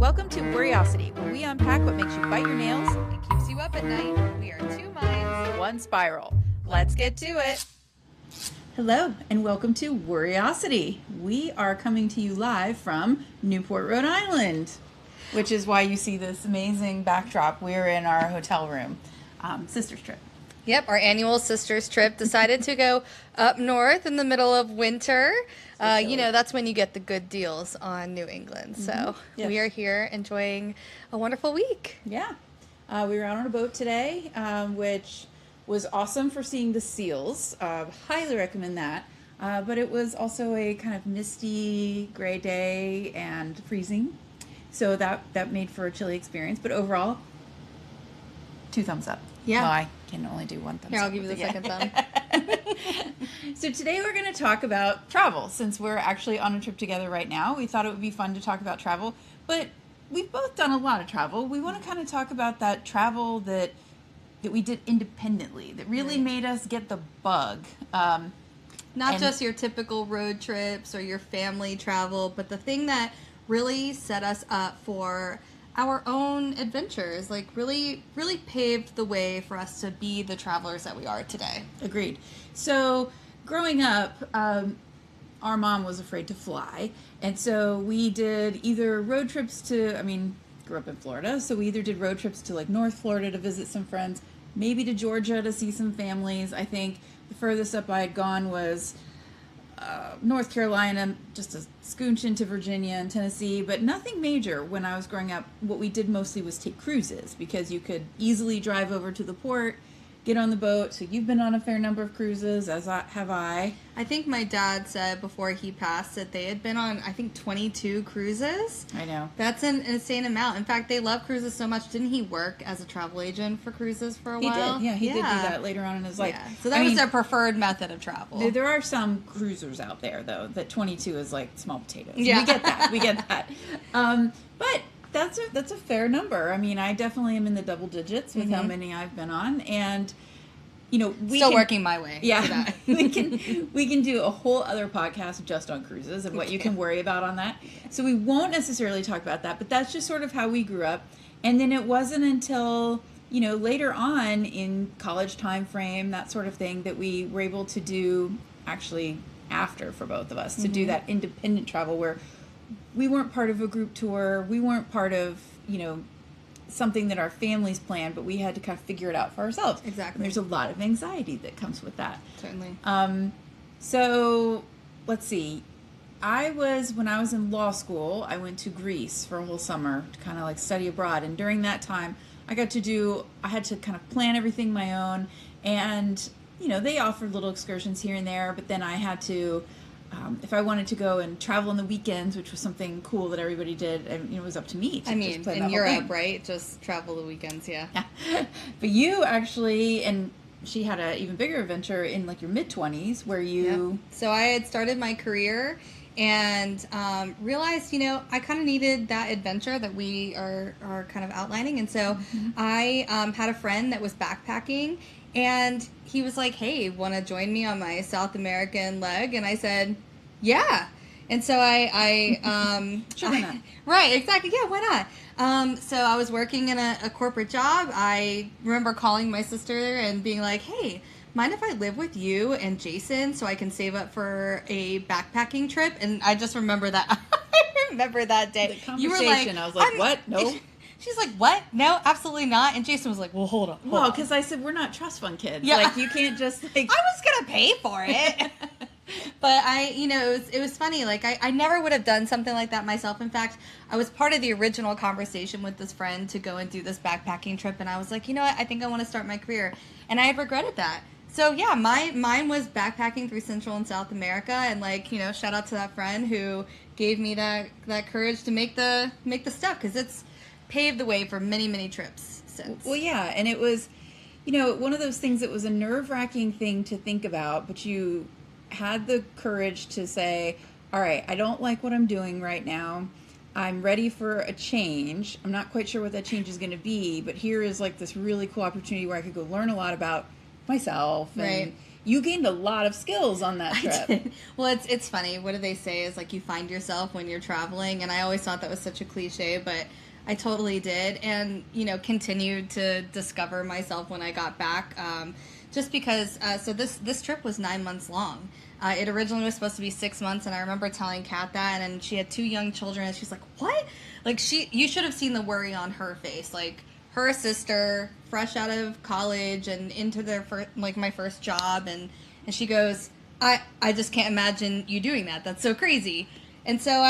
Welcome to Worriosity, where we unpack what makes you bite your nails and keeps you up at night. We are two minds, one spiral. Let's get to it. Hello, and welcome to Worriosity. We are coming to you live from Newport, Rhode Island, which is why you see this amazing backdrop. We're in our hotel room. Sister's trip. Yep, our annual sisters trip. Decided to go up north in the middle of winter. That's when you get the good deals on New England. So Yes. We are here enjoying a wonderful week. Yeah. We were out on a boat today, which was awesome for seeing the seals. Highly recommend that. But it was also a kind of misty gray day and freezing. So that made for a chilly experience. But overall, 2 thumbs up. Yeah. Well, I can only do 1 thumb up. Here, I'll give you the second thumb. So today we're going to talk about travel. Since we're actually on a trip together right now, we thought it would be fun to talk about travel. But we've both done a lot of travel. We want to kind of talk about that travel that we did independently, that really made us get the bug. Not just your typical road trips or your family travel, but the thing that really set us up for our own adventures, like really paved the way for us to be the travelers that we are today. Agreed. So growing up, our mom was afraid to fly. And so we did either road trips grew up in Florida. So we either did road trips to like North Florida to visit some friends, maybe to Georgia to see some families. I think the furthest up I had gone was North Carolina, just a scooch into Virginia and Tennessee, but nothing major. When I was growing up, what we did mostly was take cruises because you could easily drive over to the port, get on the boat. So you've been on a fair number of cruises, as have I. I think my dad said before he passed that they had been on, 22 cruises. I know. That's an insane amount. In fact, they love cruises so much. Didn't he work as a travel agent for cruises for a while? He did do that later on in his life. Yeah. So that was their preferred method of travel. There are some cruisers out there, though, that 22 is like small potatoes. Yeah. We get that. But that's a fair number. I mean, I definitely am in the double digits with how many I've been on, and working my way. Yeah, we can do a whole other podcast just on cruises and what you can worry about on that. So we won't necessarily talk about that, but that's just sort of how we grew up. And then it wasn't until later on in college time frame, that sort of thing, that we were able to do, actually after for both of us, to do that independent travel where we weren't part of a group tour. We weren't part of, something that our families planned, but we had to kind of figure it out for ourselves. Exactly. And there's a lot of anxiety that comes with that. Certainly. So let's see. When I was in law school, I went to Greece for a whole summer to kind of like study abroad. And during that time, I had to kind of plan everything my own. And, they offered little excursions here and there, but then I had to, if I wanted to go and travel on the weekends, which was something cool that everybody did, and it was up to me to just plan in Europe, right? Just travel the weekends, yeah. But you actually, and she had an even bigger adventure in like your mid-20s where you... Yep. So I had started my career and realized, I kind of needed that adventure that we are kind of outlining. And so I had a friend that was backpacking, and he was like, hey, want to join me on my South American leg? And I said, yeah. And so Sure, why not? Right, exactly. Yeah, why not? So I was working in a corporate job. I remember calling my sister and being like, hey, mind if I live with you and Jason so I can save up for a backpacking trip? And I just remember that. I remember that day. The conversation, You were like, I was like, what? No. She's like, what? No, absolutely not. And Jason was like, well, hold on. Well, because I said, we're not trust fund kids. Yeah. Like, you can't just like... I was going to pay for it. But it was funny. Like, I never would have done something like that myself. In fact, I was part of the original conversation with this friend to go and do this backpacking trip. And I was like, you know what? I think I want to start my career. And I had regretted that. So, yeah, mine was backpacking through Central and South America. And, shout out to that friend who gave me that courage to make the step. Because it's paved the way for many, many trips since. Well, yeah, and it was, one of those things that was a nerve-wracking thing to think about, but you had the courage to say, all right, I don't like what I'm doing right now. I'm ready for a change. I'm not quite sure what that change is going to be, but here is like this really cool opportunity where I could go learn a lot about myself and, Right. you gained a lot of skills on that I trip. did. Well, it's funny. What do they say is like you find yourself when you're traveling, and I always thought that was such a cliche, but I totally did, and continued to discover myself when I got back. Just because, so this trip was 9 months long. It originally was supposed to be 6 months, and I remember telling Kat that, and she had 2 young children, and she's like, "What?" Like you should have seen the worry on her face. Like her sister, fresh out of college and into their my first job, and she goes, "I just can't imagine you doing that. That's so crazy." And so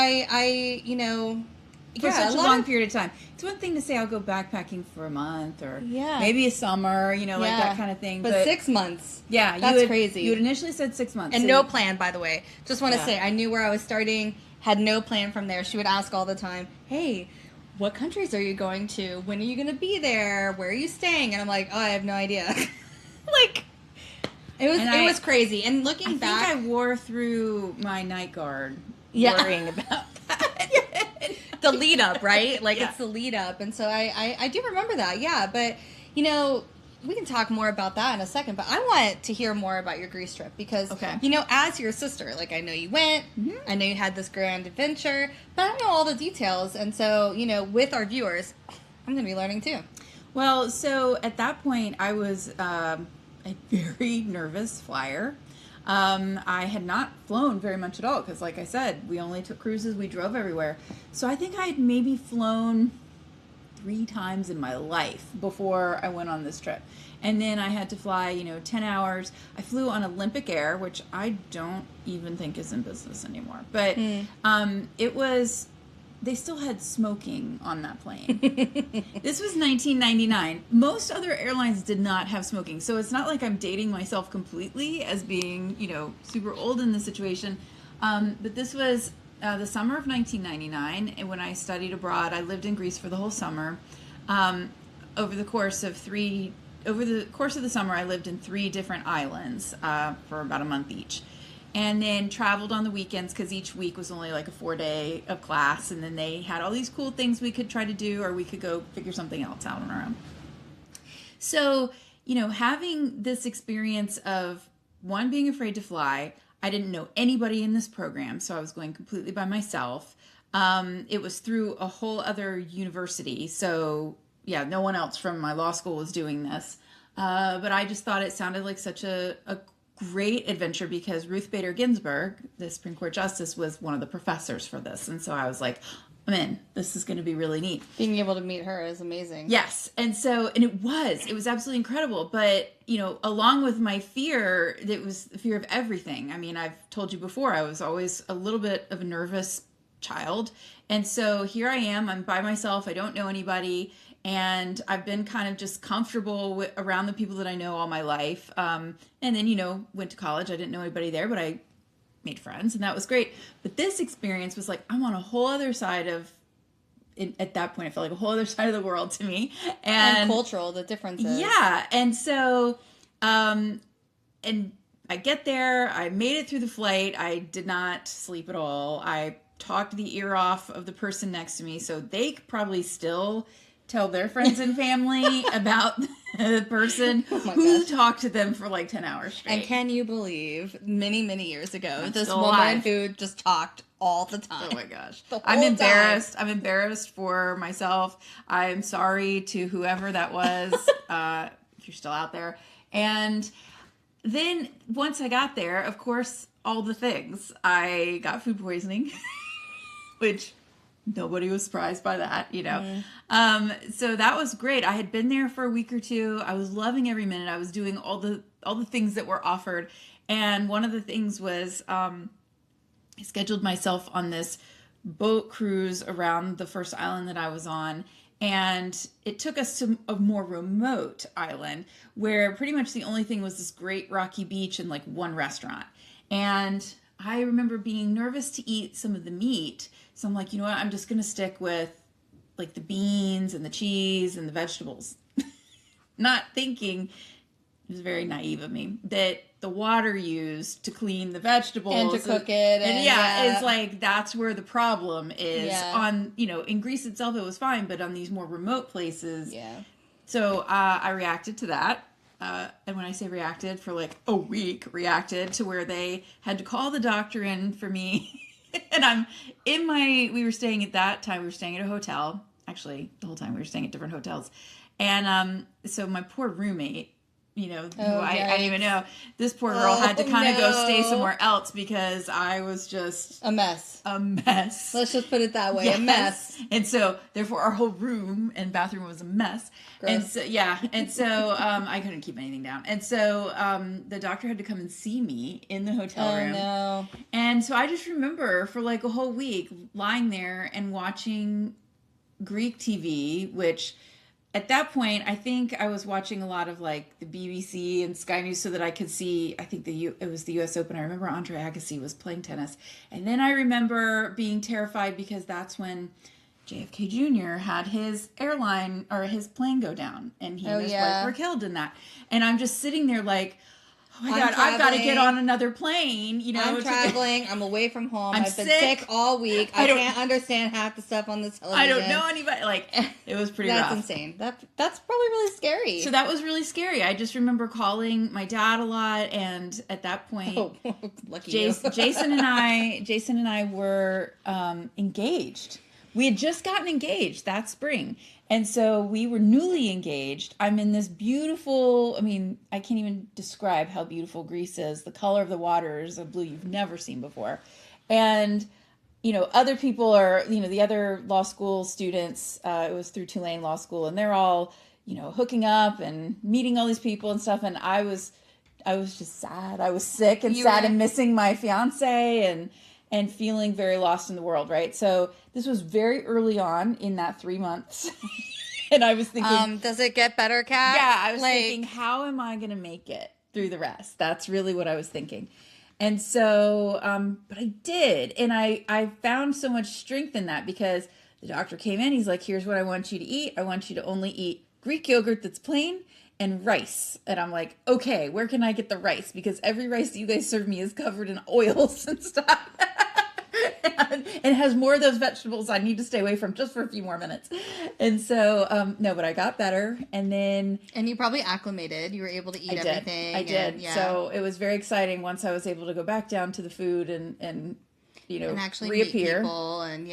For such a long period of time. It's one thing to say I'll go backpacking for a month or maybe a summer, like that kind of thing. But 6 months. Yeah. That's crazy. You had initially said 6 months. And no plan, by the way. Just want to say, I knew where I was starting, had no plan from there. She would ask all the time, "Hey, what countries are you going to? When are you going to be there? Where are you staying?" And I'm like, "Oh, I have no idea." It was crazy. And looking back, I think I wore through my night guard worrying about that. The lead up, right? It's the lead up. And so I do remember that. Yeah. But, we can talk more about that in a second, but I want to hear more about your Greece trip because, as your sister, I know you went, I know you had this grand adventure, but I don't know all the details. And so, with our viewers, I'm going to be learning too. Well, so at that point, I was a very nervous flyer. I had not flown very much at all because, like I said, we only took cruises. We drove everywhere. So I think I had maybe flown 3 times in my life before I went on this trip. And then I had to fly, 10 hours. I flew on Olympic Air, which I don't even think is in business anymore. But it was... They still had smoking on that plane. This was 1999. Most other airlines did not have smoking. So it's not like I'm dating myself completely as being, super old in this situation. But this was the summer of 1999. And when I studied abroad, I lived in Greece for the whole summer. Over the course of the summer, I lived in 3 different islands for about a month each. And then traveled on the weekends because each week was only like a 4-day of class. And then they had all these cool things we could try to do, or we could go figure something else out on our own. So, having this experience of, one, being afraid to fly. I didn't know anybody in this program, so I was going completely by myself. It was through a whole other university. So, no one else from my law school was doing this. But I just thought it sounded like such a great adventure because Ruth Bader Ginsburg, the Supreme Court Justice, was one of the professors for this. And so I was like, I'm in. This is going to be really neat. Being able to meet her is amazing. Yes. And it was absolutely incredible. But, along with my fear, it was the fear of everything. I mean, I've told you before, I was always a little bit of a nervous child. And so here I am, I'm by myself. I don't know anybody. And I've been kind of just comfortable around the people that I know all my life. And then, went to college. I didn't know anybody there, but I made friends, and that was great. But this experience was like, I'm on a whole other side at that point, I felt like a whole other side of the world to me. And cultural, the differences. Yeah. And so, and I get there. I made it through the flight. I did not sleep at all. I talked the ear off of the person next to me, so they could probably still tell their friends and family about the person who talked to them for like 10 hours straight. And can you believe, many, many years ago, this woman alive. who just talked all the time. Oh my gosh. I'm embarrassed. I'm embarrassed for myself. I'm sorry to whoever that was, if you're still out there. And then once I got there, of course, all the things. I got food poisoning, which... Nobody was surprised by that, So that was great. I had been there for a week or 2. I was loving every minute. I was doing all the things that were offered. And one of the things was I scheduled myself on this boat cruise around the first island that I was on. And it took us to a more remote island where pretty much the only thing was this great rocky beach and like one restaurant. And I remember being nervous to eat some of the meat. So I'm like, you know what? I'm just going to stick with like the beans and the cheese and the vegetables. Not thinking, it was very naive of me, that the water used to clean the vegetables. And to cook it. And it's like, that's where the problem is. On, in Greece itself, it was fine, but on these more remote places. Yeah. So I reacted to that. and when I say reacted, for like a week, reacted to where they had to call the doctor in for me. And we were staying at that time, we were staying at a hotel. Actually, the whole time we were staying at different hotels. And so my poor roommate, who I didn't even know, this poor girl had to kind of go stay somewhere else because I was just a mess. Let's just put it that way. Yes. A mess. And so therefore our whole room and bathroom was a mess. Gross. And so I couldn't keep anything down. And so the doctor had to come and see me in the hotel room. No. And so I just remember for like a whole week lying there and watching Greek TV, which at that point, I think I was watching a lot of like the BBC and Sky News so that I could see, I think it was the US Open. I remember Andre Agassi was playing tennis. And then I remember being terrified because that's when JFK Jr. had his airline or his plane go down and he and his wife were killed in that. And I'm just sitting there like, oh my God, I've got to get on another plane, I'm traveling. I'm away from home. I've been sick all week. I can't understand half the stuff on this television. I don't know anybody. Like, it was pretty rough. That's insane. That's probably really scary. So that was really scary. I just remember calling my dad a lot. And at that point, lucky Jason and I were engaged. We had just gotten engaged that spring. And so we were newly engaged. I'm in this beautiful, I can't even describe how beautiful Greece is. The color of the water is a blue you've never seen before. And, other people are, the other law school students, it was through Tulane Law School, and they're all, hooking up and meeting all these people and stuff. And I was just sad. I was sick and sad and missing my fiance and feeling very lost in the world, right? So this was very early on in that 3 months. And I was thinking... does it get better, Kat? Yeah, I was thinking, how am I going to make it through the rest? That's really what I was thinking. And so, but I did. And I found so much strength in that because the doctor came in. He's like, here's what I want you to eat. I want you to only eat Greek yogurt that's plain and rice. And I'm like, okay, where can I get the rice? Because every rice that you guys serve me is covered in oils and stuff. And it has more of those vegetables I need to stay away from just for a few more minutes. And so, no, but I got better. And then... And you probably acclimated. You were able to eat everything. I did. So it was very exciting once I was able to go back down to the food and and actually reappear. Meet people and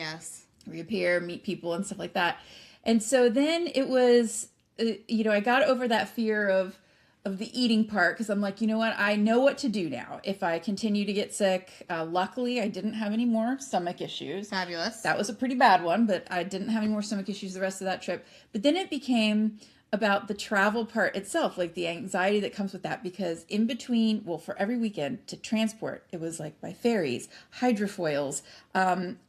reappear, meet people and stuff like that. And so then it was, I got over that fear of the eating part because I'm like, you know what? I know what to do now. If I continue to get sick, luckily I didn't have any more stomach issues. Fabulous. That was a pretty bad one, but I didn't have any more stomach issues the rest of that trip. But then it became about the travel part itself, like the anxiety that comes with that, because in between, for every weekend to transport, it was like by ferries, hydrofoils,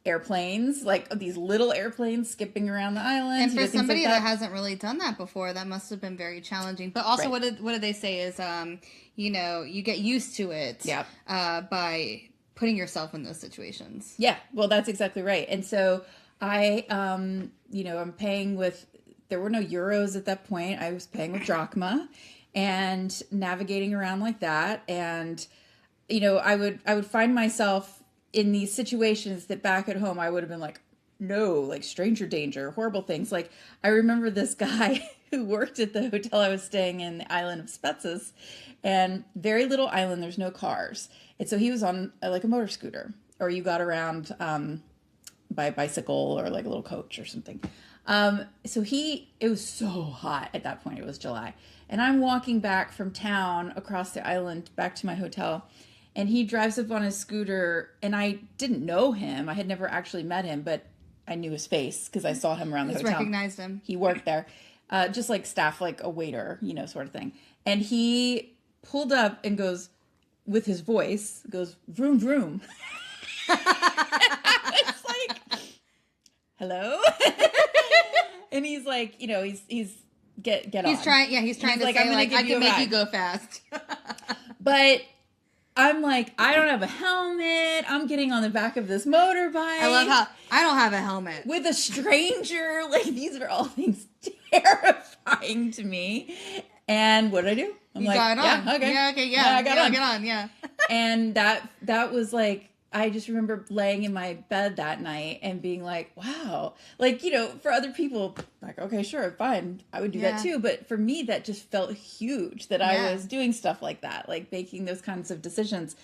airplanes, like these little airplanes skipping around the island. And for somebody that hasn't really done that before, that must have been very challenging. But also, what did they say is, you get used to it by putting yourself in those situations. Yeah, well, that's exactly right. And so I'm paying with... There were no euros at that point. I was paying with drachma and navigating around like that. And, I would find myself in these situations that back at home, I would have been like, no, like stranger danger, horrible things. Like I remember this guy who worked at the hotel I was staying in, the island of Spetses, and very little island. There's no cars. And so he was on like a motor scooter, or you got around by bicycle or like a little coach or something. So it was so hot at that point. It was July. And I'm walking back from town across the island back to my hotel. And he drives up on his scooter. And I didn't know him. I had never actually met him, but I knew his face because I saw him around the hotel. Recognized him. He worked there. Just like staff, like a waiter, sort of thing. And he pulled up and goes, with his voice, goes, vroom, vroom. It's like, hello? And he's like, he's get on. He's trying to say, like, I can make you go fast. But I'm like, I don't have a helmet. I'm getting on the back of this motorbike. I love how I don't have a helmet. With a stranger. Like, these are all things terrifying to me. And what did I do? I'm got on. Yeah, okay. Yeah, okay, yeah. I got on. Get on, yeah. And that was like, I just remember laying in my bed that night and being like, wow. Like, for other people, like, okay, sure, fine. I would do that too. But for me, that just felt huge that I was doing stuff like that, like making those kinds of decisions.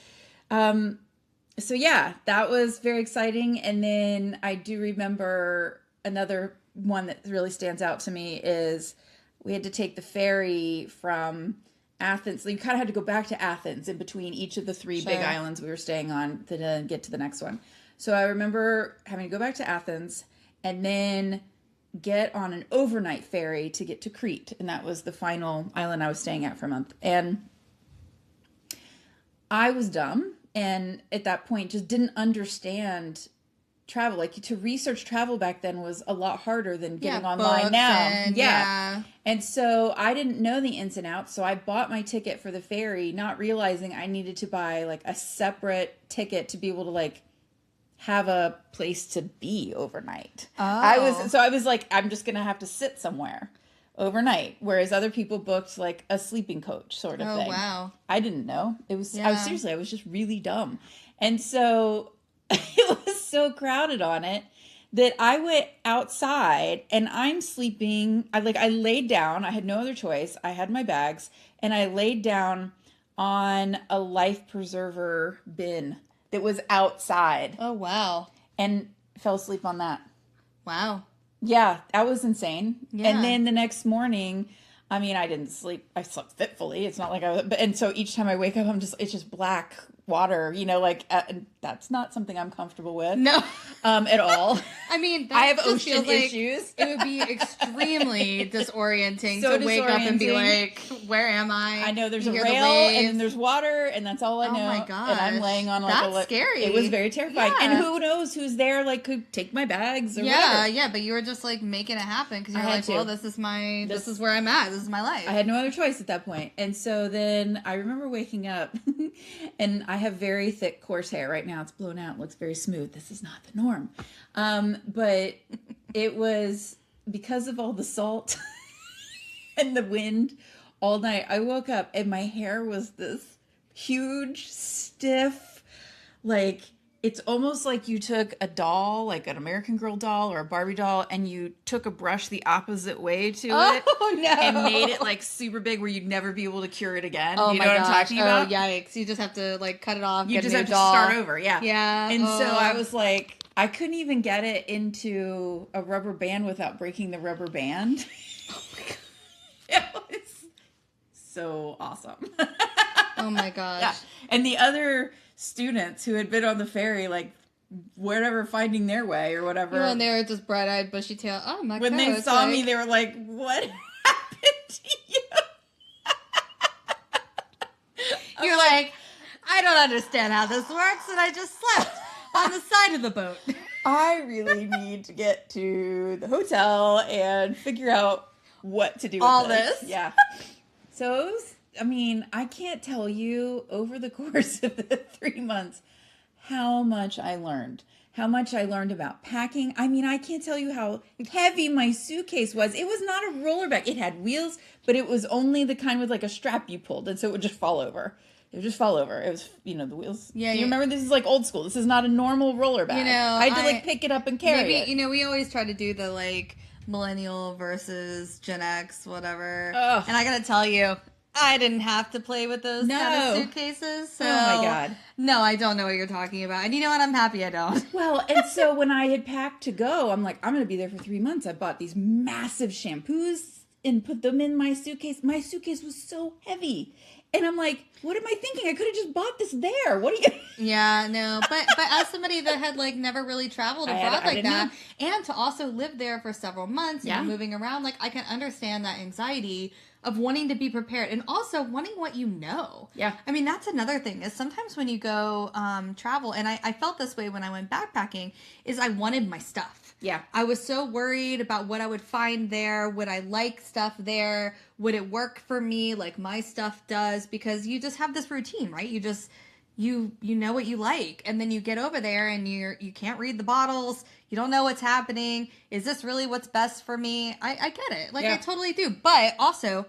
So yeah, that was very exciting. And then I do remember another one that really stands out to me is we had to take the ferry from Athens. So you kind of had to go back to Athens in between each of the three big islands we were staying on to then get to the next one. So I remember having to go back to Athens and then get on an overnight ferry to get to Crete. And that was the final island I was staying at for a month. And I was dumb. And at that point, just didn't understand travel. Like, to research travel back then was a lot harder than getting online now. And so I didn't know the ins and outs. So I bought my ticket for the ferry, not realizing I needed to buy like a separate ticket to be able to like have a place to be overnight. I was like, I'm just going to have to sit somewhere overnight, whereas other people booked like a sleeping coach sort of thing. Wow. I didn't know. I was just really dumb. And so it was so crowded on it that I went outside and I'm sleeping. I laid down. I had no other choice. I had my bags and I laid down on a life preserver bin that was outside. Oh, wow. And fell asleep on that. Wow. Yeah, that was insane. Yeah. And then the next morning, I mean, I didn't sleep. I slept fitfully. It's not like and so each time I wake up, it's just black water, that's not something I'm comfortable with. No. At all. I mean, I have ocean issues. It would be extremely disorienting to wake up and be like, where am I? I know there's a rail and then there's water and that's all I know. Oh my gosh. And I'm laying on that's scary. It was very terrifying. Yeah. And who knows who's there, like could take my bags or whatever. Yeah, but you were just like making it happen because you're like, well, this is where I'm at. This is my life. I had no other choice at that point. And so then I remember waking up and I have very thick coarse hair right now. It's blown out. It looks very smooth. This is not the norm. But it was because of all the salt and the wind all night. I woke up and my hair was this huge, stiff, like it's almost like you took a doll, like an American Girl doll or a Barbie doll, and you took a brush the opposite way to it. Oh, no. And made it like super big where you'd never be able to cure it again. Oh, you know what I'm talking about? Oh, yikes. You just have to like cut it off. You just have to start over. Yeah. Yeah. And so I was like, I couldn't even get it into a rubber band without breaking the rubber band. Oh my God. It was so awesome. Oh my gosh. Yeah. And the other students who had been on the ferry, like whatever, finding their way or whatever. Well, and they were just bright-eyed, bushy-tailed. Oh my God. When they saw me, they were like, what happened to you? You're like, I don't understand how this works, and I just slept on the side of the boat. I really need to get to the hotel and figure out what to do with all this. Yeah. So it was, I mean, I can't tell you over the course of the 3 months how much I learned. How much I learned about packing. I mean, I can't tell you how heavy my suitcase was. It was not a roller bag. It had wheels, but it was only the kind with like a strap you pulled, and so it would just fall over. It would just fall over. It was, the wheels. Yeah. You remember, this is like old school. This is not a normal roller bag. I had to like pick it up and carry it. We always try to do the like millennial versus Gen X, whatever. Ugh. And I gotta tell you, I didn't have to play with those kind of suitcases. So, oh my God. No, I don't know what you're talking about. And you know what? I'm happy I don't. Well, and so when I had packed to go, I'm like, I'm going to be there for 3 months. I bought these massive shampoos and put them in my suitcase. My suitcase was so heavy. And I'm like, what am I thinking? I could have just bought this there. What are you... Yeah, no. But as somebody that had like never really traveled abroad like that, and to also live there for several months and moving around, like I can understand that anxiety of wanting to be prepared and also wanting what you know. Yeah. I mean, that's another thing is sometimes when you go travel, and I felt this way when I went backpacking, is I wanted my stuff. Yeah. I was so worried about what I would find there. Would I like stuff there? Would it work for me like my stuff does? Because you just have this routine, right? You just, you know what you like. And then you get over there and you can't read the bottles. You don't know what's happening. Is this really what's best for me? I get it. Like, I totally do. But also,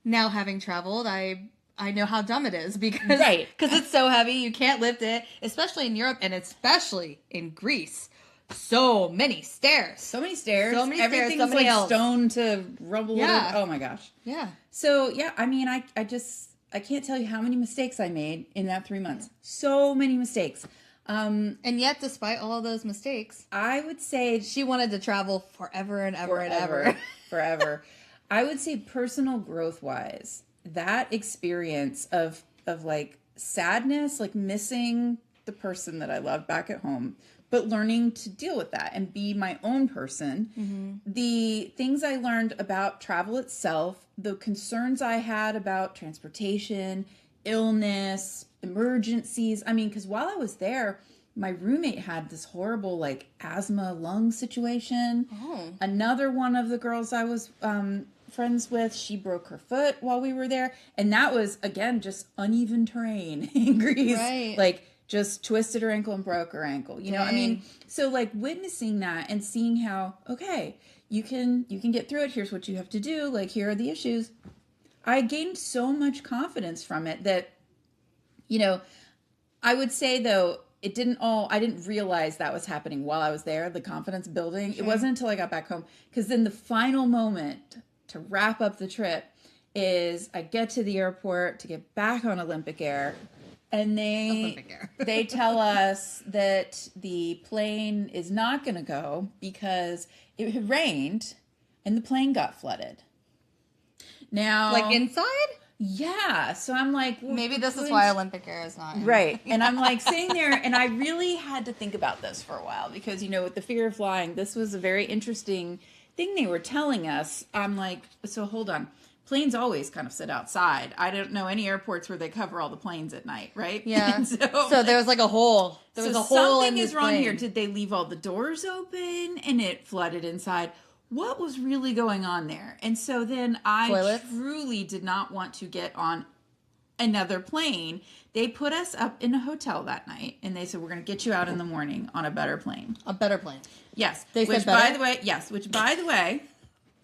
now having traveled, I I know how dumb it is because Right. it's so heavy. You can't lift it, especially in Europe and especially in Greece. So many stairs. So many stairs. So many stairs, Everything's somebody like else. stone to rubble. Yeah. Oh my gosh. Yeah. So yeah, I mean, I can't tell you how many mistakes I made in that 3 months. So many mistakes. And yet, despite all of those mistakes, I would say she wanted to travel forever and ever and ever. Forever. I would say personal growth wise, that experience of like sadness, like missing the person that I loved back at home, but learning to deal with that and be my own person. Mm-hmm. The things I learned about travel itself, the concerns I had about transportation, illness, emergencies. I mean, because while I was there, my roommate had this horrible like asthma lung situation. Oh. Another one of the girls I was friends with, she broke her foot while we were there. And that was, again, just uneven terrain in Greece. Right. Like, just twisted her ankle and broke her ankle. You know, I mean, so like witnessing that and seeing how, okay, you can get through it. Here's what you have to do. Like, here are the issues. I gained so much confidence from it that, you know, I would say though, I didn't realize that was happening while I was there, the confidence building. Sure. It wasn't until I got back home. Because then the final moment to wrap up the trip is I get to the airport to get back on Olympic Air. And they tell us that the plane is not going to go because it had rained and the plane got flooded. Now, like inside? Yeah. So I'm like, well, maybe this is why Olympic Air is not. Right. And I'm like sitting there and I really had to think about this for a while because, you know, with the fear of flying, this was a very interesting thing they were telling us. I'm like, so hold on. Planes always kind of sit outside. I don't know any airports where they cover all the planes at night, right? Yeah. So there was like a hole. There was a hole in this plane. Something is wrong here. Did they leave all the doors open and it flooded inside? What was really going on there? And so then I truly did not want to get on another plane. They put us up in a hotel that night and they said, we're going to get you out in the morning on a better plane. A better plane. Yes. They said better? Which by the way, oh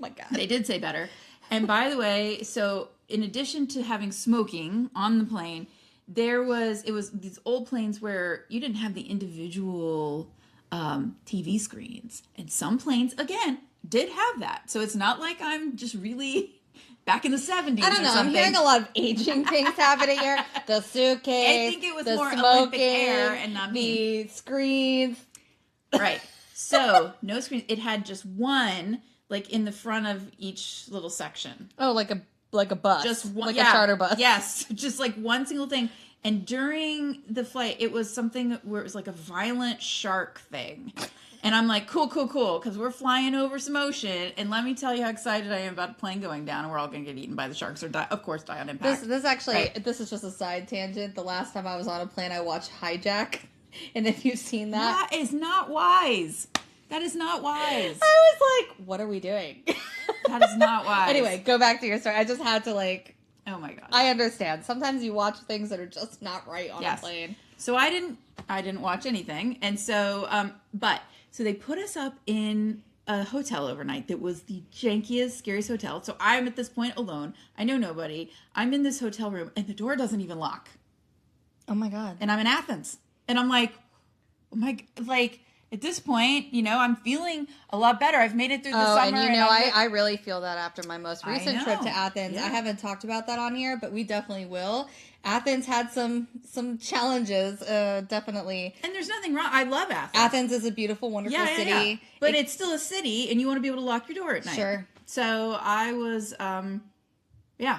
my God. They did say better. And by the way, so in addition to having smoking on the plane, it was these old planes where you didn't have the individual TV screens. And some planes, again, did have that. So it's not like I'm just really back in the 70s. I don't know. I'm hearing a lot of aging things happening here. The suitcase. I think it was the more smoking, Olympic Air and not me. The screens. Right. So no screens. It had just one, like in the front of each little section. Oh, like a bus. Just one, like a charter bus. Yes. Just like one single thing. And during the flight, it was something where it was like a violent shark thing. And I'm like, cool, because we're flying over some ocean. And let me tell you how excited I am about a plane going down. And we're all going to get eaten by the sharks or, die on impact. This is just a side tangent. The last time I was on a plane, I watched Hijack. And if you've seen that. That is not wise. That is not wise. I was like, what are we doing? That is not wise. Anyway, go back to your story. I just had to oh my God. I understand. Sometimes you watch things that are just not right on a plane. So I didn't watch anything. And so, so they put us up in a hotel overnight that was the jankiest, scariest hotel. So I'm at this point alone. I know nobody. I'm in this hotel room and the door doesn't even lock. Oh my God. And I'm in Athens. And I'm like, oh my, at this point, you know, I'm feeling a lot better. I've made it through the summer. And you know, I really feel that after my most recent trip to Athens. Yeah. I haven't talked about that on here, but we definitely will. Athens had some challenges, definitely. And there's nothing wrong. I love Athens. Athens is a beautiful, wonderful city. Yeah. But it's still a city, and you want to be able to lock your door at night. Sure. So I was,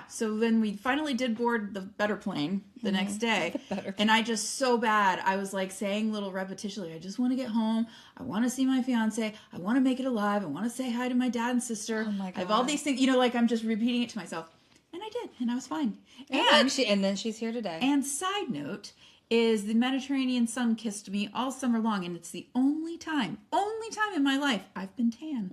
so then we finally did board the better plane the next day. And I just so bad, I was like saying little repetitionally, I just want to get home. I want to see my fiance. I want to make it alive. I want to say hi to my dad and sister. Oh my God. I have all these things, you know, like I'm just repeating it to myself. And I did, and I was fine. And then she's here today. And side note is the Mediterranean sun kissed me all summer long, and it's the only time in my life I've been tan.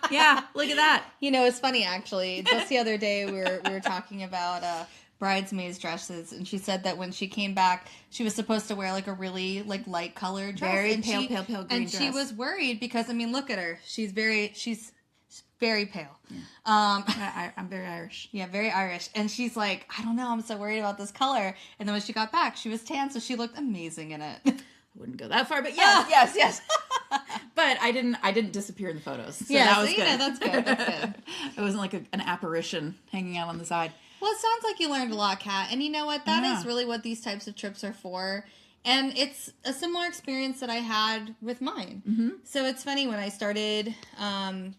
Yeah, look at that. You know, it's funny actually. Just the other day we were talking about bridesmaids dresses, and she said that when she came back, she was supposed to wear like a really light colored dress, very pale green and dress. she was worried because I mean, look at her. She's Very pale. I'm very Irish. Yeah, very Irish. And she's like, I don't know, I'm so worried about this color. And then when she got back, she was tan, so she looked amazing in it. I wouldn't go that far, but yes. But I didn't disappear in the photos. So that was good. That's good. It wasn't like an apparition hanging out on the side. Well, it sounds like you learned a lot, Kat. And you know what? That is really what these types of trips are for. And it's a similar experience that I had with mine. Mm-hmm. So it's funny, when I started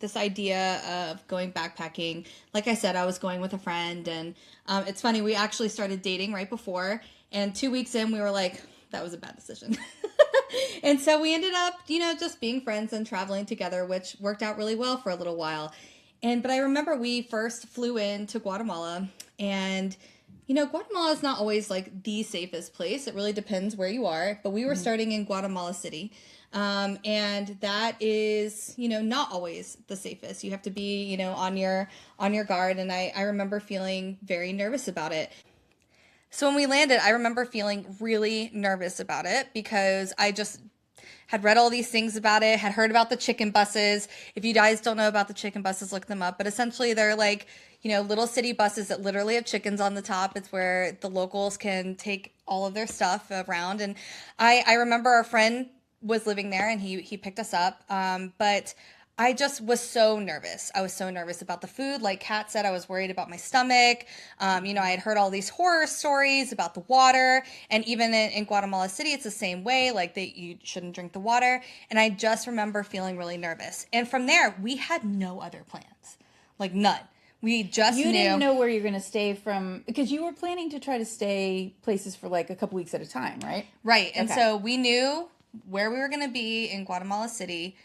this idea of going backpacking, like I said, I was going with a friend. And it's funny, we actually started dating right before. And 2 weeks in, we were like, that was a bad decision. And so we ended up, just being friends and traveling together, which worked out really well for a little while. But I remember we first flew into Guatemala, and Guatemala is not always like the safest place. It really depends where you are. But we were starting in Guatemala City. And that is, not always the safest. You have to be, on your guard. And I remember feeling very nervous about it. So when we landed, I remember feeling really nervous about it because I just had read all these things about it, had heard about the chicken buses. If you guys don't know about the chicken buses, look them up. But essentially they're like, little city buses that literally have chickens on the top. It's where the locals can take all of their stuff around. And I remember our friend was living there and he picked us up. But I just was so nervous. I was so nervous about the food. Like Kat said, I was worried about my stomach. I had heard all these horror stories about the water. And even in Guatemala City, it's the same way. Like you shouldn't drink the water. And I just remember feeling really nervous. And from there, we had no other plans. Like none. We just knew. You didn't know where you're going to stay from, because you were planning to try to stay places for like a couple weeks at a time, right? Right. And so we knew where we were going to be in Guatemala City.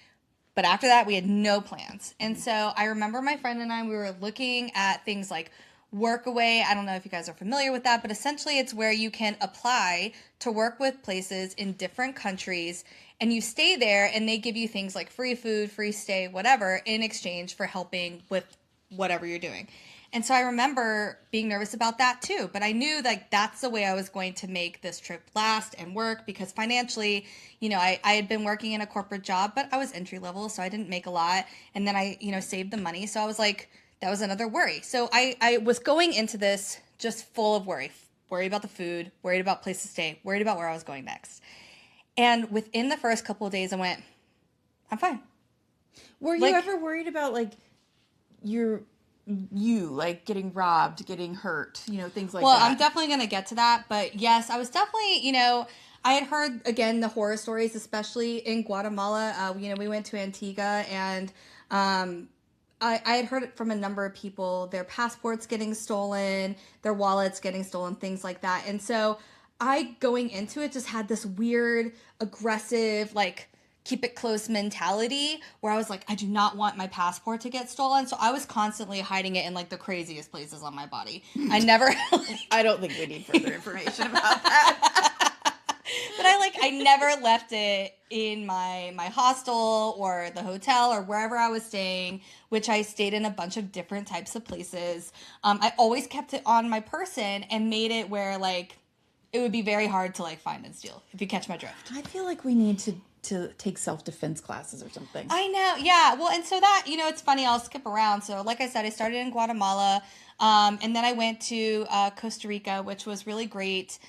But after that, we had no plans. And so I remember my friend and I, we were looking at things like Workaway. I don't know if you guys are familiar with that, but essentially it's where you can apply to work with places in different countries. And you stay there and they give you things like free food, free stay, whatever, in exchange for helping with whatever you're doing. And so I remember being nervous about that too. But I knew like that's the way I was going to make this trip last and work, because financially, I had been working in a corporate job, but I was entry level, so I didn't make a lot. And then I, saved the money. So I was like, that was another worry. So I was going into this just full of worry about the food, worried about place to stay, worried about where I was going next. And within the first couple of days, I went, I'm fine. Were you ever worried about like you like getting robbed, getting hurt, things like that? Well, I'm definitely going to get to that. But yes, I was definitely, I had heard, again, the horror stories, especially in Guatemala. We went to Antigua, and I had heard it from a number of people, their passports getting stolen, their wallets getting stolen, things like that. And so I, going into it, just had this weird, aggressive, like, keep it close mentality where I was like, I do not want my passport to get stolen. So I was constantly hiding it in like the craziest places on my body. I never... I don't think we need further information about that. But I never left it in my hostel or the hotel or wherever I was staying, which I stayed in a bunch of different types of places. I always kept it on my person and made it where like it would be very hard to like find and steal, if you catch my drift. I feel like we need to take self-defense classes or something. I know, yeah. Well, and so that, it's funny, I'll skip around. So like I said, I started in Guatemala, and then I went to Costa Rica, which was really great.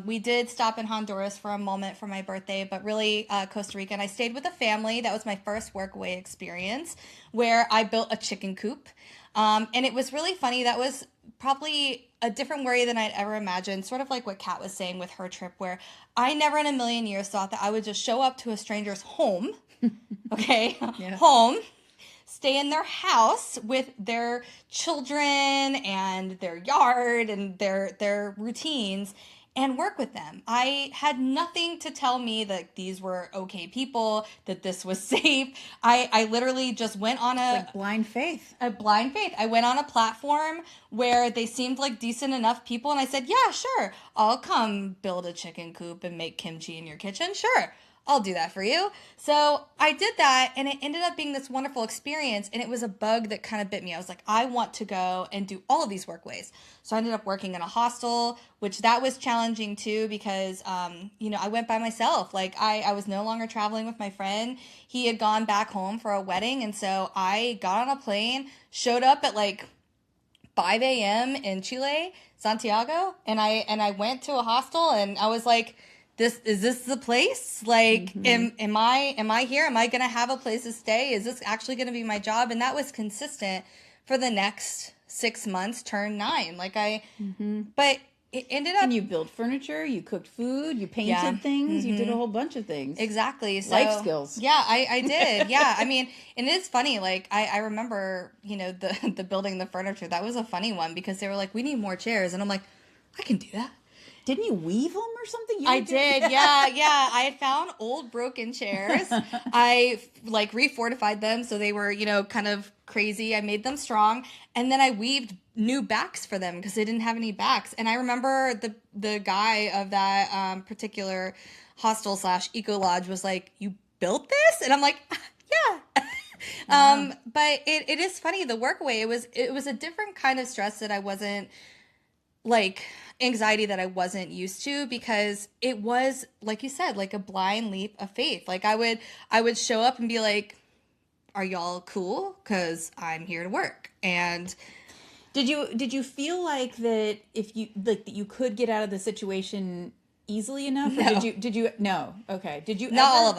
We did stop in Honduras for a moment for my birthday, but really Costa Rica. And I stayed with a family. That was my first Workaway experience, where I built a chicken coop. And it was really funny. That was probably a different worry than I'd ever imagined, sort of like what Kat was saying with her trip, where I never in a million years thought that I would just show up to a stranger's home, okay, home, stay in their house with their children and their yard and their routines, and work with them. I had nothing to tell me that these were okay people, that this was safe. I literally just went on like blind faith. A blind faith. I went on a platform where they seemed like decent enough people, and I said, yeah, sure, I'll come build a chicken coop and make kimchi in your kitchen. Sure, I'll do that for you. So I did that, and it ended up being this wonderful experience, and it was a bug that kind of bit me. I was like, I want to go and do all of these workways. So I ended up working in a hostel, which that was challenging too, because, I went by myself. Like I was no longer traveling with my friend. He had gone back home for a wedding, and so I got on a plane, showed up at like 5 a.m. in Chile, Santiago, and I went to a hostel, and I was like, is this the place? Like, am I here? Am I gonna have a place to stay? Is this actually gonna be my job? And that was consistent for the next 6 months, turn 9. But it ended up. And you built furniture, you cooked food, you painted things, you did a whole bunch of things. Exactly. So, life skills. Yeah, I did. Yeah, I mean, and it is funny. Like I remember, the building the furniture. That was a funny one because they were like, we need more chairs, and I'm like, I can do that. Didn't you weave them or something? I did, yeah. I had found old broken chairs. I refortified them so they were, kind of crazy. I made them strong, and then I weaved new backs for them because they didn't have any backs. And I remember the guy of that particular hostel / eco lodge was like, "You built this?" And I'm like, "Yeah." But it is funny. The Workaway, it was a different kind of stress that I wasn't anxiety that I wasn't used to, because it was, like you said, like a blind leap of faith. Like I would show up and be like, are y'all cool? 'Cause I'm here to work. And did you feel like that if you that you could get out of the situation easily enough? Or No. did you no. Okay. Did you Not ever?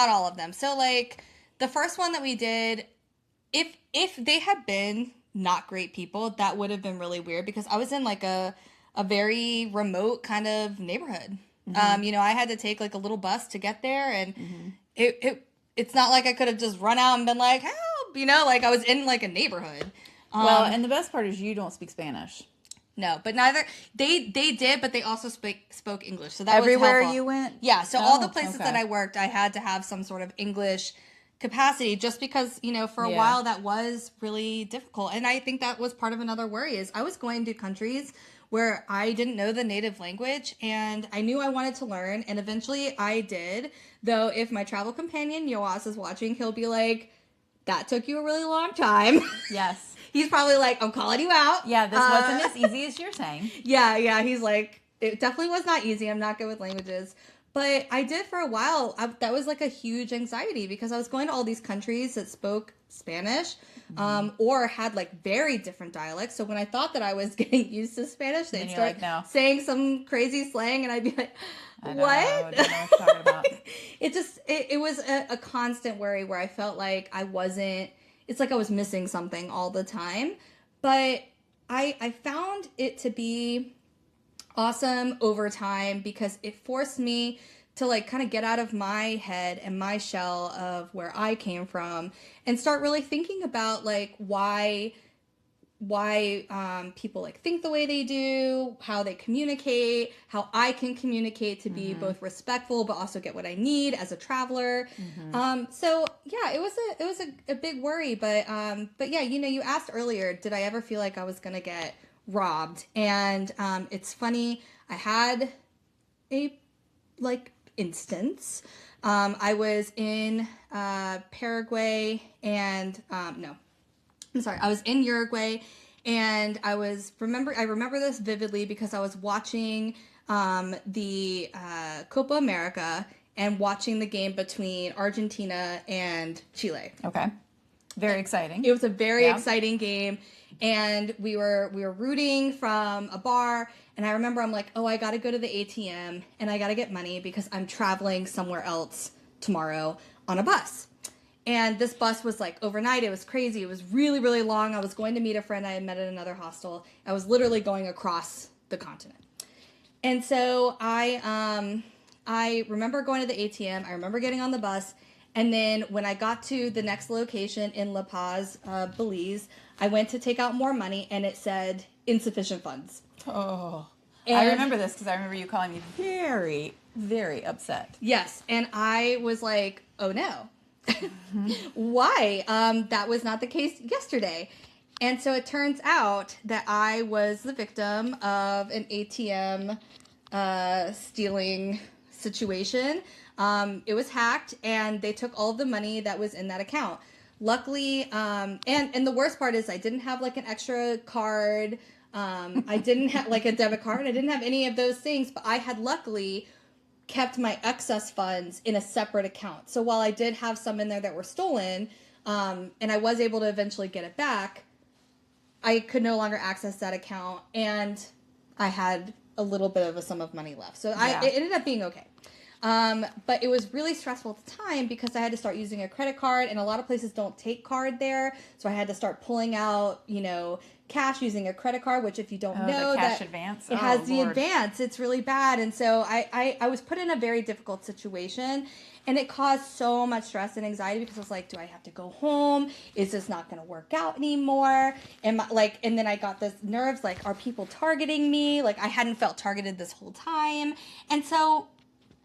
all of them. So like the first one that we did, if they had been not great people, that would have been really weird, because I was in like a very remote kind of neighborhood. I had to take like a little bus to get there, and it's not like I could have just run out and been like, help, like I was in like a neighborhood. Well, and the best part is you don't speak Spanish. No, but neither they did, but they also spoke English. So that Everywhere was helpful. You went? Yeah, so all the places okay. that I worked, I had to have some sort of English capacity, just because, for a Yeah. while that was really difficult. And I think that was part of another worry, is I was going to countries where I didn't know the native language, and I knew I wanted to learn, and eventually I did. Though if my travel companion Yoas is watching, he'll be like, that took you a really long time. Yes. He's probably like, I'm calling you out. Yeah, this wasn't as easy as you're saying. Yeah. He's like, it definitely was not easy. I'm not good with languages. But I did for a while. That was like a huge anxiety, because I was going to all these countries that spoke Spanish, or had like very different dialects. So when I thought that I was getting used to Spanish, they'd start saying some crazy slang, and I'd be like, what? I don't know what you're talking about. It was a constant worry where I felt like it's like I was missing something all the time. But I found it to be awesome over time, because it forced me to like kind of get out of my head and my shell of where I came from, and start really thinking about like why people like think the way they do, how they communicate, how I can communicate to be both respectful but also get what I need as a traveler. So yeah, it was a big worry, but yeah, you asked earlier, did I ever feel like I was gonna get robbed? And it's funny, I had a instance. I was in Paraguay, and I was in Uruguay, and I remember this vividly because I was watching the Copa America, and watching the game between Argentina and Chile. Okay. Very exciting. It was a very exciting game, and we were rooting from a bar, and I remember I'm like, oh, I got to go to the ATM, and I got to get money because I'm traveling somewhere else tomorrow on a bus. And this bus was like overnight. It was crazy. It was really, really long. I was going to meet a friend I had met at another hostel. I was literally going across the continent. And so I remember going to the ATM. I remember getting on the bus. And then when I got to the next location in La Paz, Belize, I went to take out more money, and it said insufficient funds. Oh, and I remember this because I remember you calling me very, very upset. Yes. And I was like, oh no. Why? That was not the case yesterday. And so it turns out that I was the victim of an ATM stealing situation. It was hacked, and they took all of the money that was in that account. Luckily, and the worst part is I didn't have like an extra card. I didn't have like a debit card. I didn't have any of those things, but I had luckily kept my excess funds in a separate account. So while I did have some in there that were stolen, and I was able to eventually get it back, I could no longer access that account, and I had a little bit of a sum of money left. So it ended up being okay. But it was really stressful at the time because I had to start using a credit card, and a lot of places don't take card there. So I had to start pulling out, cash using a credit card, which if you don't know, the cash that advance. it has the advance. It's really bad. And so I was put in a very difficult situation, and it caused so much stress and anxiety because I was like, do I have to go home? Is this not going to work out anymore? And then I got this nerves, like, are people targeting me? Like, I hadn't felt targeted this whole time. And so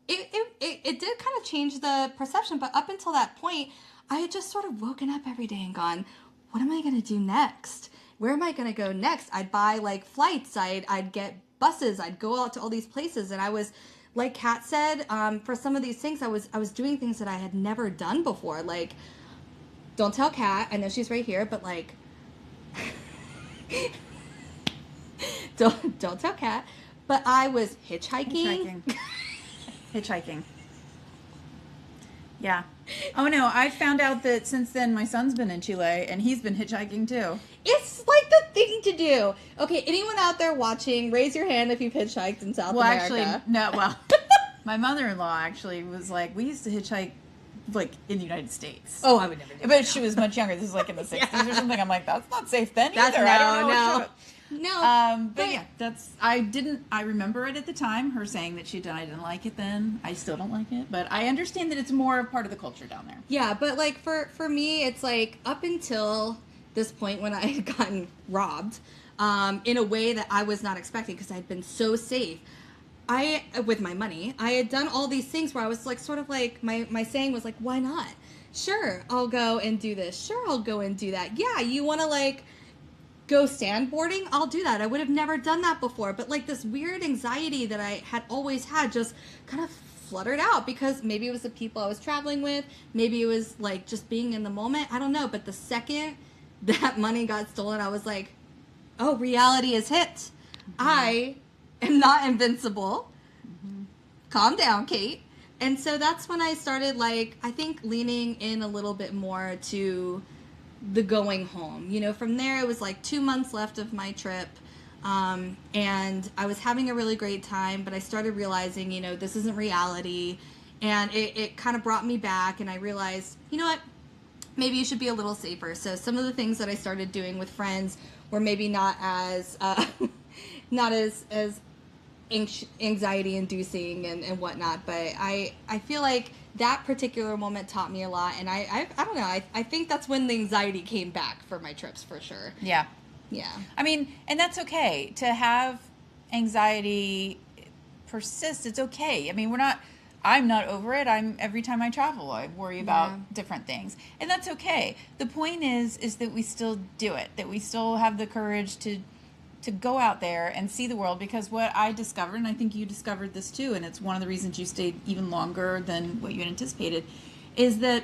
it did kind of change the perception, but up until that point, I had just sort of woken up every day and gone, what am I going to do next? Where am I going to go next? I'd buy like flights, I'd get buses, I'd go out to all these places, and I was, like Kat said, for some of these things, I was doing things that I had never done before. Like, don't tell Kat, I know she's right here, but like, don't tell Kat, but I was hitchhiking. Hitchhiking. Yeah. Oh no, I found out that since then my son's been in Chile and he's been hitchhiking too. It's like the thing to do. Okay, anyone out there watching, raise your hand if you've hitchhiked in South America. Actually, no, my mother-in-law actually was like, we used to hitchhike like in the United States. Oh, I would never do that. But she was much younger. This was like in the 60s or something. I'm like, that's not safe then either. No, I don't know. No. But yeah, I remember it at the time, her saying that I didn't like it then. I still don't like it, but I understand that it's more part of the culture down there. Yeah, but like for me, it's like up until this point when I had gotten robbed, in a way that I was not expecting because I'd been so safe. With my money, I had done all these things where I was like, sort of like, my saying was like, why not? Sure, I'll go and do this. Sure, I'll go and do that. Yeah, you want to like go sandboarding? I'll do that. I would have never done that before. But like this weird anxiety that I had always had just kind of fluttered out because maybe it was the people I was traveling with. Maybe it was like just being in the moment. I don't know. But the second that money got stolen, I was like, oh, reality has hit. Mm-hmm. I am not invincible. Mm-hmm. Calm down, Kate. And so that's when I started, like, I think leaning in a little bit more to the going home. From there, it was like 2 months left of my trip. And I was having a really great time, but I started realizing, this isn't reality. And it kind of brought me back, and I realized, you know what? Maybe you should be a little safer. So some of the things that I started doing with friends were maybe not as anxiety inducing and whatnot, but I feel like that particular moment taught me a lot, and I don't know, I think that's when the anxiety came back for my trips for sure. Yeah I mean, and that's okay to have anxiety persist. It's okay. I mean, I'm not over it. Every time I travel, I worry about different things, and that's okay. The point is that we still do it, that we still have the courage to go out there and see the world, because what I discovered, and I think you discovered this too, and it's one of the reasons you stayed even longer than what you had anticipated, is that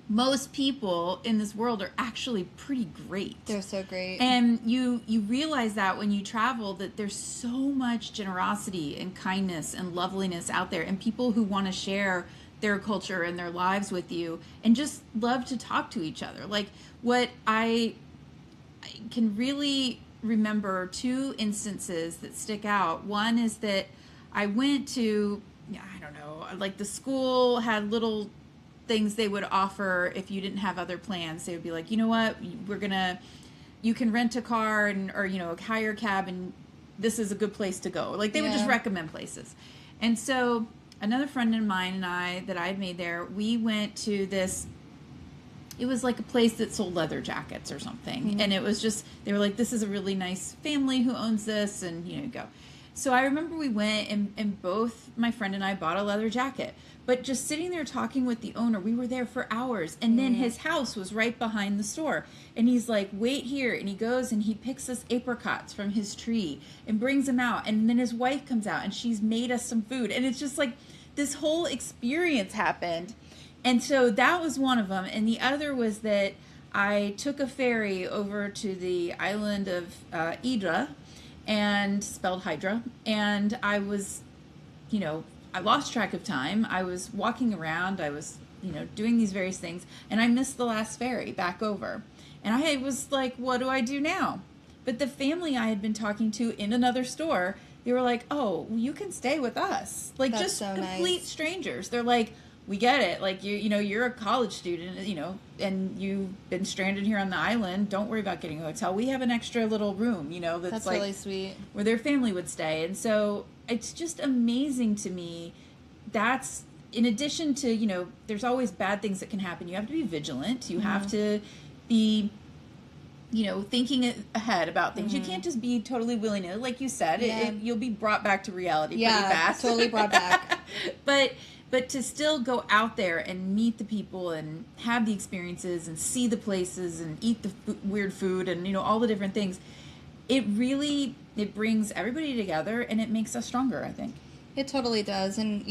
most people in this world are actually pretty great. They're so great. And you realize that when you travel, that there's so much generosity and kindness and loveliness out there, and people who want to share their culture and their lives with you and just love to talk to each other. Like, what I can really remember two instances that stick out. One is that I went to, I don't know, like the school had little things they would offer if you didn't have other plans. They would be like, you know what, you can rent a car or hire a cab, and this is a good place to go. Like they would just recommend places. And so another friend of mine and I that I had made there, we went to this. It was like a place that sold leather jackets or something. Mm-hmm. And it was just, they were like, this is a really nice family who owns this, and go. So I remember we went and both my friend and I bought a leather jacket. But just sitting there talking with the owner, we were there for hours. And then his house was right behind the store. And he's like, wait here. And he goes and he picks us apricots from his tree and brings them out. And then his wife comes out and she's made us some food. And it's just like this whole experience happened. And so that was one of them. And the other was that I took a ferry over to the island of Hydra, and spelled Hydra. And I was, I lost track of time. I was walking around. I was, doing these various things. And I missed the last ferry back over. And I was like, what do I do now? But the family I had been talking to in another store, they were like, oh, you can stay with us. Like, That's just so complete nice. strangers. They're like, we get it. Like, you're a college student, and you've been stranded here on the island. Don't worry about getting a hotel. We have an extra little room, that's like really sweet. where their family would stay. And so it's just amazing to me. That's in addition to, there's always bad things that can happen. You have to be vigilant. You have to be, thinking ahead about things. You can't just be totally willy-nilly. Like you said, you'll be brought back to reality pretty fast. Totally brought back. But to still go out there and meet the people and have the experiences and see the places and eat the weird food and, all the different things, it brings everybody together and it makes us stronger, I think. It totally does. And,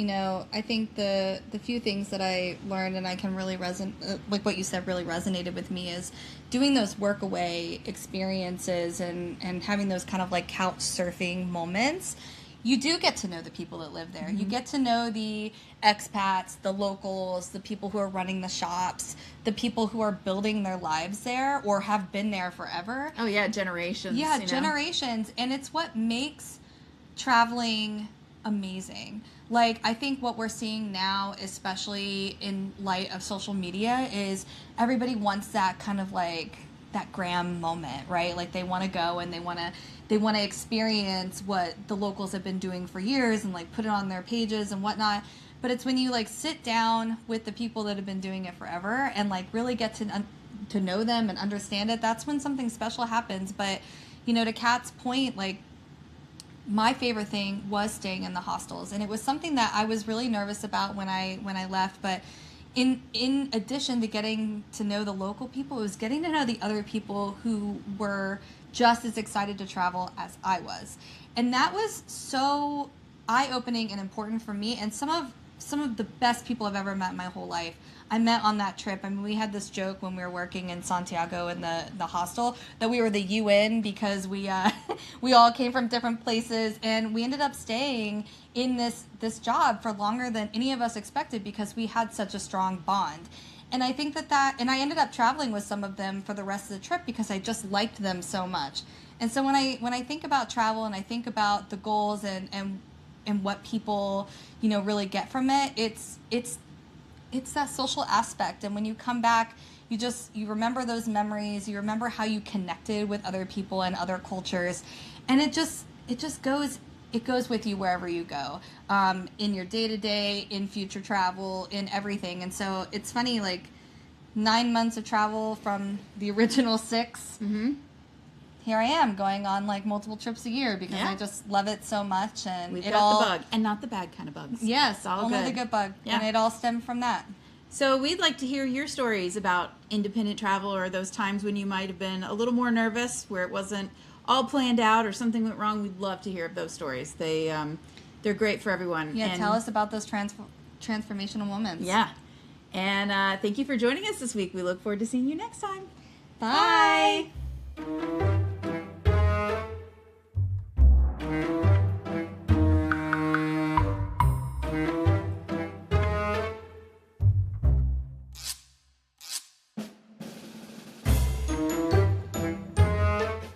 I think the few things that I learned and I can really like what you said really resonated with me is doing those Workaway experiences and having those kind of like couch surfing moments. You do get to know the people that live there. Mm-hmm. You get to know the expats, the locals, the people who are running the shops, the people who are building their lives there or have been there forever. Oh, yeah, generations. Yeah, generations. And it's what makes traveling amazing. Like, I think what we're seeing now, especially in light of social media, is everybody wants that kind of like that Graham moment, right? Like they want to go and they want to experience what the locals have been doing for years and like put it on their pages and whatnot. But it's when you like sit down with the people that have been doing it forever and like really get to know them and understand it. That's when something special happens. But to Kat's point, like my favorite thing was staying in the hostels, and it was something that I was really nervous about when I left. But in addition to getting to know the local people, it was getting to know the other people who were just as excited to travel as I was. And that was so eye-opening and important for me, and some of the best people I've ever met in my whole life I met on that trip. I mean, we had this joke when we were working in Santiago in the hostel that we were the UN because we all came from different places, and we ended up staying in this job for longer than any of us expected because we had such a strong bond. And I think and I ended up traveling with some of them for the rest of the trip because I just liked them so much. And so when I think about travel and I think about the goals and what people, really get from it, it's that social aspect. And when you come back, you remember those memories, you remember how you connected with other people and other cultures, and it goes with you wherever you go, in your day-to-day, in future travel, in everything. And so it's funny, like 9 months of travel from the original 6, here I am going on like multiple trips a year because I just love it so much. And we've got the bug, and not the bad kind of bugs. Yes, it's all only good. The good bug. Yeah. And it all stemmed from that. So we'd like to hear your stories about independent travel, or those times when you might have been a little more nervous, where it wasn't all planned out or something went wrong. We'd love to hear of those stories. They're great for everyone. Yeah, tell us about those transformational moments. Yeah. And thank you for joining us this week. We look forward to seeing you next time. Bye. Bye.